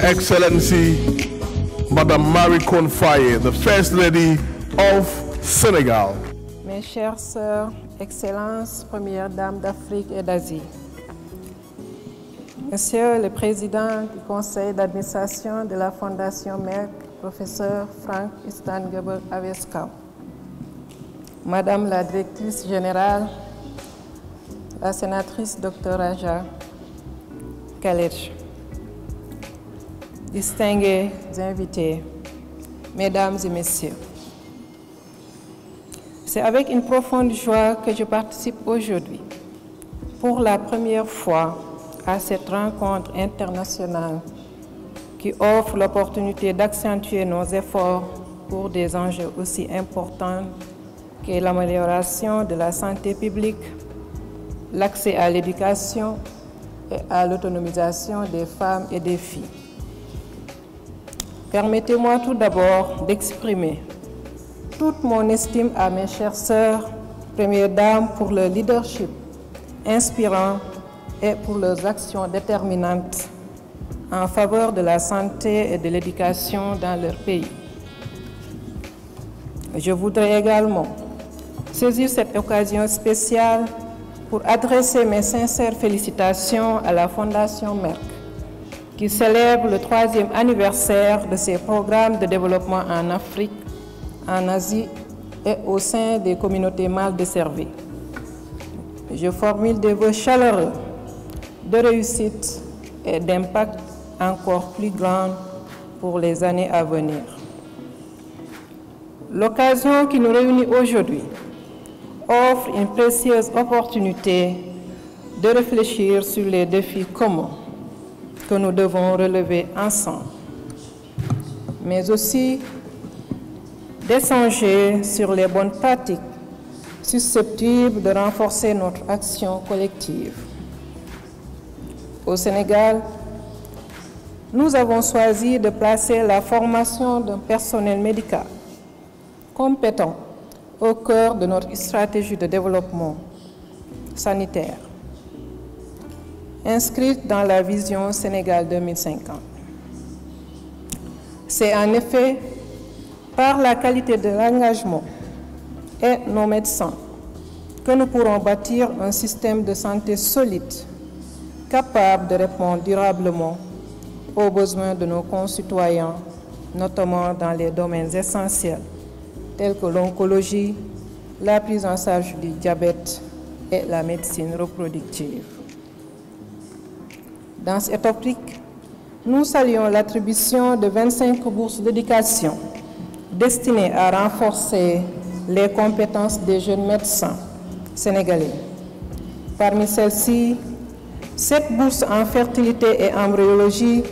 Excellency Madame Marie Coll Faye, the First Lady of Senegal. Mes chères sœurs, Excellences, Première Dame d'Afrique et d'Asie. Monsieur le Président du Conseil d'administration de la Fondation Merck, Professeur Frank Istanbul-Aveskau. Madame la Directrice Générale, la Sénatrice Dr. Raja Khaled. Distingués invités, Mesdames et Messieurs. C'est avec une profonde joie que je participe aujourd'hui, pour la première fois, à cette rencontre internationale qui offre l'opportunité d'accentuer nos efforts pour des enjeux aussi importants que l'amélioration de la santé publique, l'accès à l'éducation et à l'autonomisation des femmes et des filles. Permettez-moi tout d'abord d'exprimer toute mon estime à mes chères sœurs, premières dames, pour leur leadership inspirant et pour leurs actions déterminantes en faveur de la santé et de l'éducation dans leur pays. Je voudrais également saisir cette occasion spéciale pour adresser mes sincères félicitations à la Fondation Merck, qui célèbre le 3e anniversaire de ses programmes de développement en Afrique, en Asie et au sein des communautés mal desservies. Je formule des vœux chaleureux de réussite et d'impact encore plus grand pour les années à venir. L'occasion qui nous réunit aujourd'hui offre une précieuse opportunité de réfléchir sur les défis communs que nous devons relever ensemble, mais aussi d'échanger sur les bonnes pratiques susceptibles de renforcer notre action collective. Au Sénégal, nous avons choisi de placer la formation d'un personnel médical compétent au cœur de notre stratégie de développement sanitaire, inscrite dans la vision Sénégal 2050. C'est en effet par la qualité de l'engagement et nos médecins que nous pourrons bâtir un système de santé solide, capable de répondre durablement aux besoins de nos concitoyens, notamment dans les domaines essentiels tels que l'oncologie, la prise en charge du diabète et la médecine reproductive. Dans cette optique, nous saluons l'attribution de 25 bourses d'éducation destinées à renforcer les compétences des jeunes médecins sénégalais. Parmi celles-ci, 7 bourses en fertilité et embryologie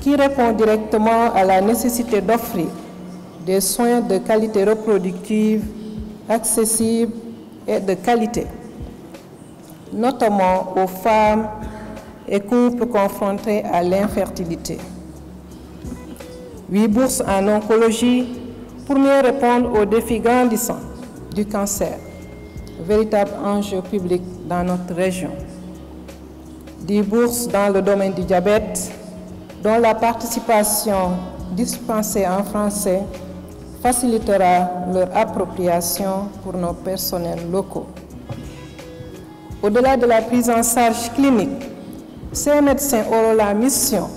qui répondent directement à la nécessité d'offrir des soins de qualité reproductive, accessibles et de qualité, notamment aux femmes et couples confrontés à l'infertilité. 8 bourses en oncologie pour mieux répondre aux défis grandissants du cancer, véritable enjeu public dans notre région. 10 bourses dans le domaine du diabète, dont la participation dispensée en français facilitera leur appropriation pour nos personnels locaux. Au-delà de la prise en charge clinique, ces médecins auront la mission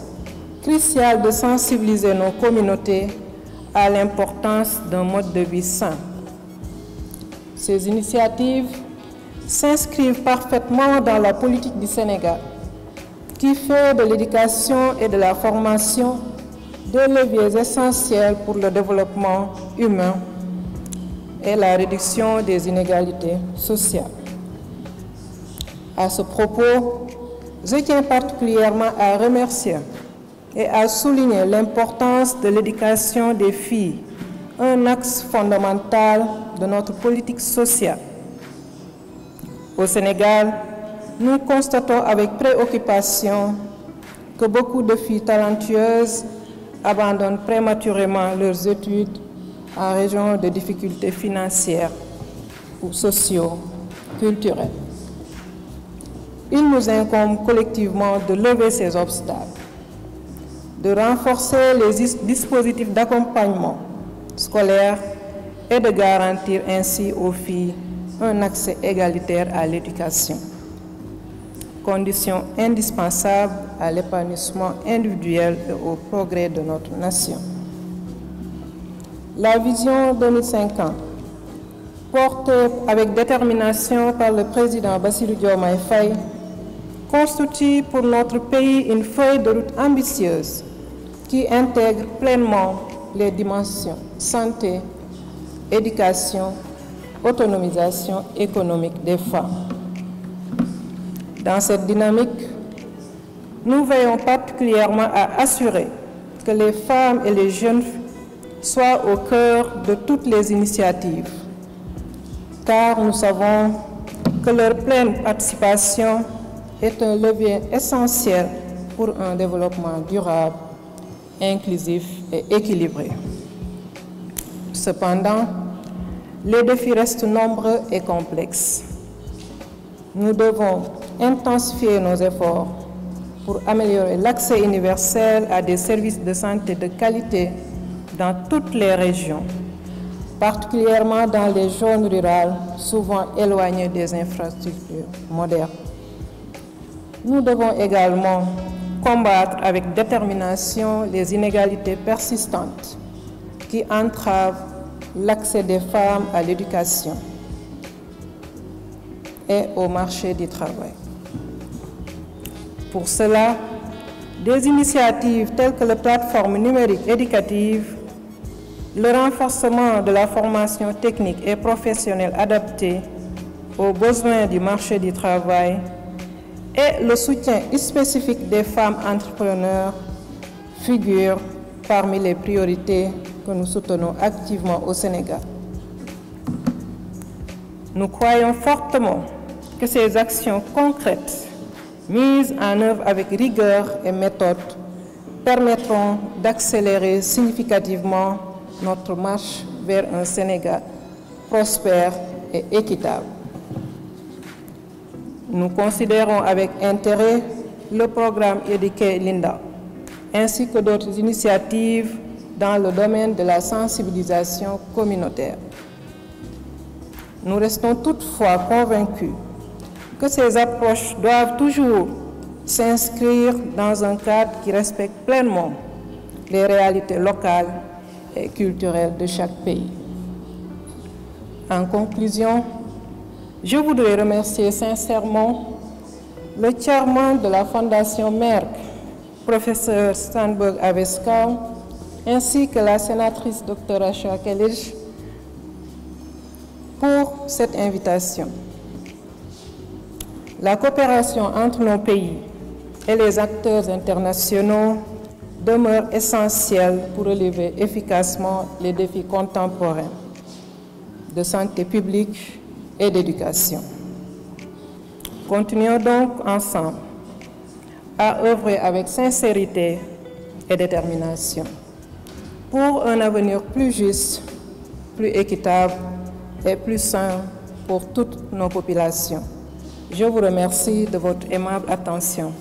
cruciale de sensibiliser nos communautés à l'importance d'un mode de vie sain. Ces initiatives s'inscrivent parfaitement dans la politique du Sénégal, qui fait de l'éducation et de la formation des leviers essentiels pour le développement humain et la réduction des inégalités sociales. À ce propos, je tiens particulièrement à remercier et à souligner l'importance de l'éducation des filles, un axe fondamental de notre politique sociale. Au Sénégal, nous constatons avec préoccupation que beaucoup de filles talentueuses abandonnent prématurément leurs études en raison de difficultés financières ou socio-culturelles. Il nous incombe collectivement de lever ces obstacles. de renforcer les dispositifs d'accompagnement scolaire et de garantir ainsi aux filles un accès égalitaire à l'éducation, condition indispensable à l'épanouissement individuel et au progrès de notre nation. La vision 2050, portée avec détermination par le président Bassirou Diomaye Faye, constitue pour notre pays une feuille de route ambitieuse qui intègre pleinement les dimensions santé, éducation, autonomisation économique des femmes. Dans cette dynamique, nous veillons particulièrement à assurer que les femmes et les jeunes soient au cœur de toutes les initiatives, car nous savons que leur pleine participation est un levier essentiel pour un développement durable, inclusif et équilibré. Cependant, les défis restent nombreux et complexes. Nous devons intensifier nos efforts pour améliorer l'accès universel à des services de santé de qualité dans toutes les régions, particulièrement dans les zones rurales, souvent éloignées des infrastructures modernes. Nous devons également combattre avec détermination les inégalités persistantes qui entravent l'accès des femmes à l'éducation et au marché du travail. Pour cela, des initiatives telles que la plateforme numérique éducative, le renforcement de la formation technique et professionnelle adaptée aux besoins du marché du travail et le soutien spécifique des femmes entrepreneurs figurent parmi les priorités que nous soutenons activement au Sénégal. Nous croyons fortement que ces actions concrètes, mises en œuvre avec rigueur et méthode, permettront d'accélérer significativement notre marche vers un Sénégal prospère et équitable. Nous considérons avec intérêt le programme Éduquer Linda, ainsi que d'autres initiatives dans le domaine de la sensibilisation communautaire. Nous restons toutefois convaincus que ces approches doivent toujours s'inscrire dans un cadre qui respecte pleinement les réalités locales et culturelles de chaque pays. En conclusion, je voudrais remercier sincèrement le chairman de la Fondation Merck, professeur Sandberg Aveskal, ainsi que la sénatrice Dr. Acha Kelej pour cette invitation. La coopération entre nos pays et les acteurs internationaux demeure essentielle pour relever efficacement les défis contemporains de santé publique et d'éducation. Continuons donc ensemble à œuvrer avec sincérité et détermination pour un avenir plus juste, plus équitable et plus sain pour toutes nos populations. Je vous remercie de votre aimable attention.